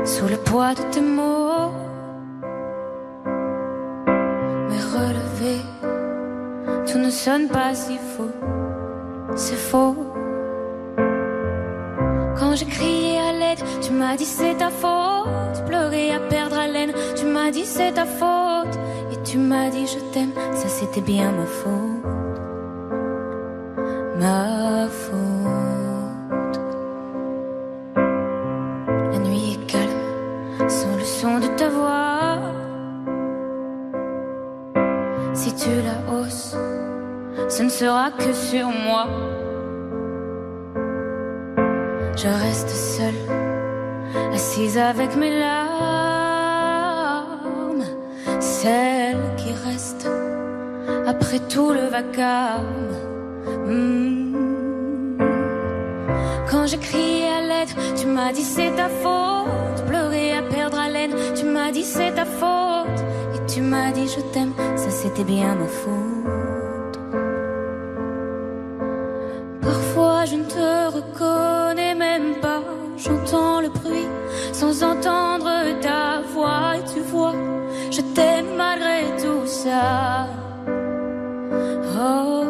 sous le poids de tes mots, mais relevé, tout ne sonne pas si faux. C'est faux. Quand j'ai crié à l'aide, tu m'as dit c'est ta faute. Pleurer à perdre haleine, tu m'as dit c'est ta faute. Et tu m'as dit je t'aime, ça c'était bien ma faute. ma faute. La nuit est calme, sans le son de ta voix. Si tu la hausses, ce ne sera que sur moi. Je reste seule, assise avec mes larmes, celles qui restent après tout le vacarme. Quand j'ai crié à l'aide, tu m'as dit c'est ta faute. Pleurer à perdre haleine, tu m'as dit c'est ta faute. Et tu m'as dit je t'aime, ça c'était bien ma faute. Parfois je ne te reconnais même pas. J'entends le bruit sans entendre ta voix. Et tu vois, je t'aime malgré tout ça. Oh,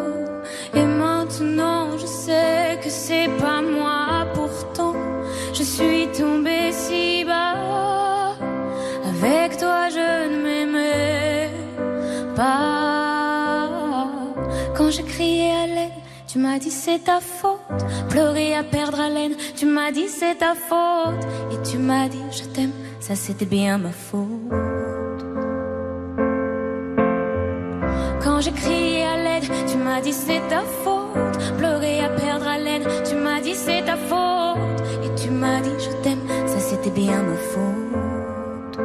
et maintenant je sais que c'est pas moi. Pourtant je suis tombée si bas. Avec toi je ne m'aimais pas. Quand j'ai crié à l'aide, tu m'as dit c'est ta faute. Pleurer à perdre haleine, tu m'as dit c'est ta faute. Et tu m'as dit je t'aime, ça c'était bien ma faute. Quand j'ai crié à l'aide, tu m'as dit c'est ta faute. Pleurer à perdre haleine, tu m'as dit c'est ta faute. Et tu m'as dit je t'aime, ça c'était bien ma faute.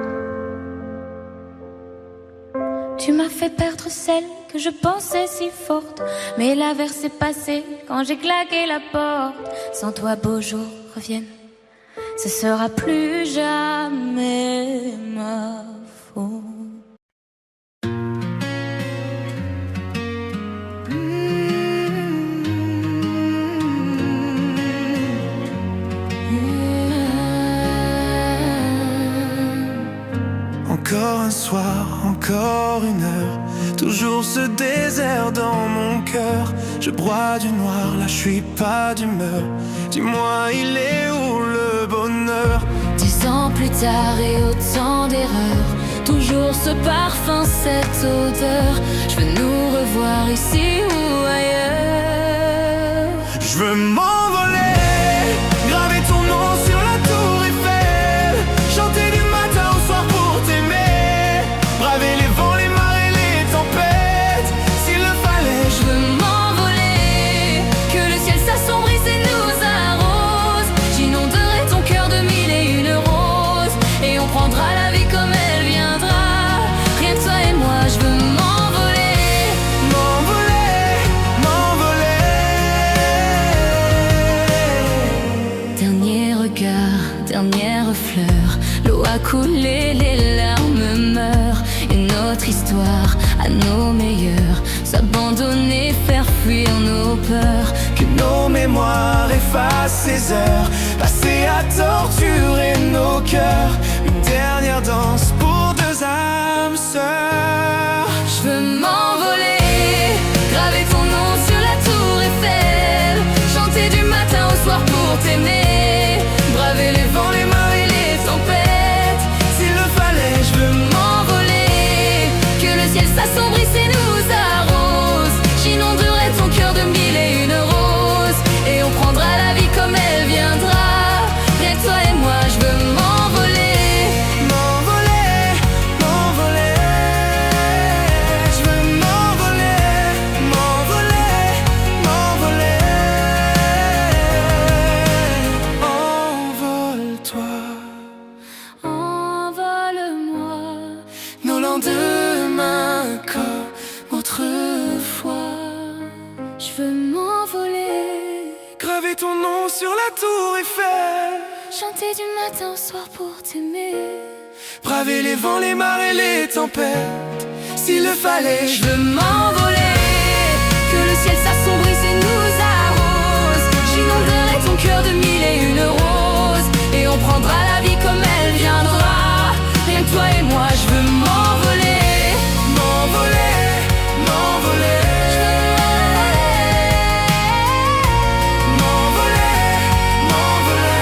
Tu m'as fait perdre celle que je pensais si forte. Mais l'averse est passée quand j'ai claqué la porte. Sans toi beaux jours reviennent, ce sera plus jamais ma faute. Encore un soir, encore une heure, toujours ce désert dans mon cœur. Je broie du noir, là je suis pas d'humeur. Dis-moi, il est où le bonheur? 10 ans plus tard et autant d'erreurs, toujours ce parfum, cette odeur. Je veux nous revoir ici ou ailleurs. Je veux m'envoler, graver ton nom sur la tour Eiffel, chanter du matin au soir pour t'aimer, braver les vents, les marées, les tempêtes, s'il le fallait. Je veux m'envoler, que le ciel s'assombrisse et nous arrose. J'inonderai ton cœur de 1001 roses, et on prendra la vie comme elle viendra. Rien que toi et moi, je veux m'envoler. M'envoler, m'envoler. Dernier regard, dernière fleur, l'eau a coulé, les larmes meurent. Et notre histoire à nos meilleurs, s'abandonner, faire fuir nos peurs. Que nos mémoires effacent ces heures passées à torturer nos cœurs. Une dernière danse pour deux âmes sœurs. Je veux m'envoler, graver ton nom sur la tour Eiffel, chanter du matin au soir pour t'aimer, braver les vents, les marées, les tempêtes, S'il le fallait, je veux m'envoler, que le ciel s'assombrisse et nous arrose. J'inonderai ton cœur de 1001 roses, et on prendra la vie comme elle viendra. Rien que toi et moi, je veux m'envoler. m'envoler, m'envoler. Je veux m'envoler, m'envoler, m'envoler. Envole-toi, Envole-moi, nos lendemains comme autrefois. je veux m'envoler, Graver ton nom sur la tour Eiffel, chanter du matin au soir pour t'aimer. braver les vents, les marées, les tempêtes. S'il le fallait, Je veux m'envoler, que le ciel s'assombrisse et nous arrose. J'inonderai ton cœur de 1001 roses, et on prendra la vie comme elle viendra. Rien que toi et moi, je veux m'envoler. m'envoler, m'envoler. M'envoler, m'envoler.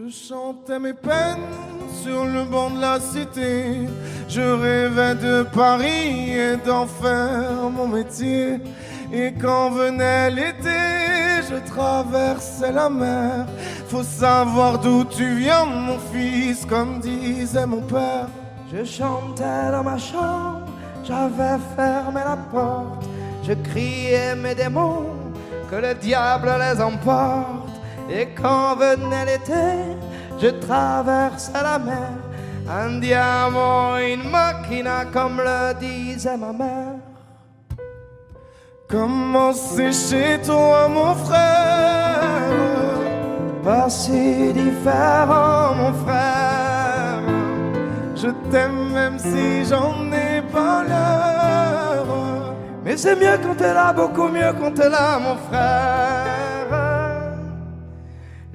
Je chantais mes peines sur le banc de la cité. Je rêvais de Paris et d'en faire mon métier. Et quand venait l'été, je traversais la mer. Faut savoir d'où tu viens, mon fils, comme disait mon père. Je chantais dans ma chambre, j'avais fermé la porte. Je criais mes démons, que le diable les emporte. Et quand venait l'été, je traversais la mer. Andiamo in macchina, comme le disait ma mère. Comment c'est chez toi, mon frère? Pas si différent, mon frère. Je t'aime même si j'en ai pas l'heure. Mais c'est mieux quand t'es là, beaucoup mieux quand t'es là, mon frère.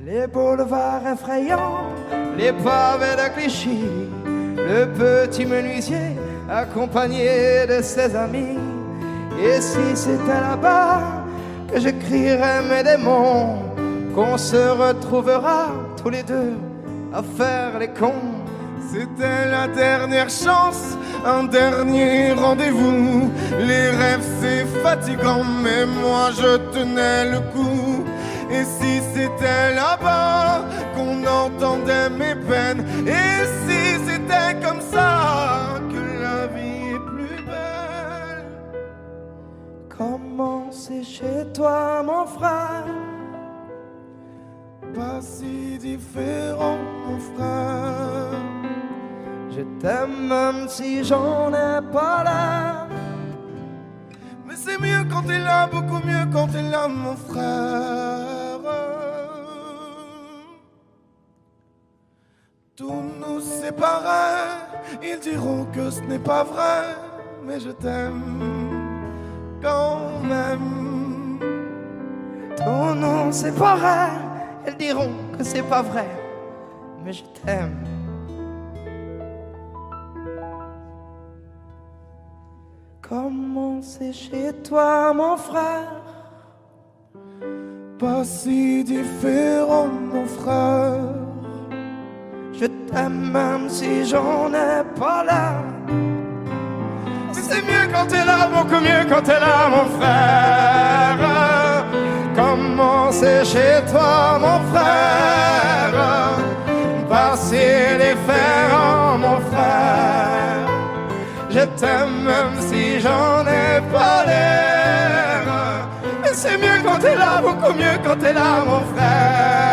Les boulevards effrayants, les pavés de Clichy, le petit menuisier accompagné de ses amis. Et si c'était là-bas que j'écrirais mes démons, qu'on se retrouvera tous les deux à faire les cons. C'était la dernière chance, un dernier rendez-vous. Les rêves c'est fatigant, mais moi je tenais le coup. Et si c'était là-bas qu'on entendait mes peines, et si c'était comme ça que la vie est plus belle. Comment c'est chez toi, mon frère? Pas si différent, mon frère. Je t'aime même si j'en ai pas l'air. Mais c'est mieux quand t'es là, beaucoup mieux quand t'es là, mon frère. Tout nous séparait, ils diront que ce n'est pas vrai, mais je t'aime quand même. Tout nous séparait, elles diront que c'est pas vrai, mais je t'aime. Comment c'est chez toi, mon frère? Pas si différent, mon frère. Je t'aime même si j'en ai pas l'air. Mais c'est mieux quand t'es là, beaucoup mieux quand t'es là, mon frère. Comment c'est chez toi, mon frère? Pas si différent, mon frère. Je t'aime même si j'en ai pas l'air. Mais c'est mieux quand t'es là, beaucoup mieux quand t'es là, mon frère.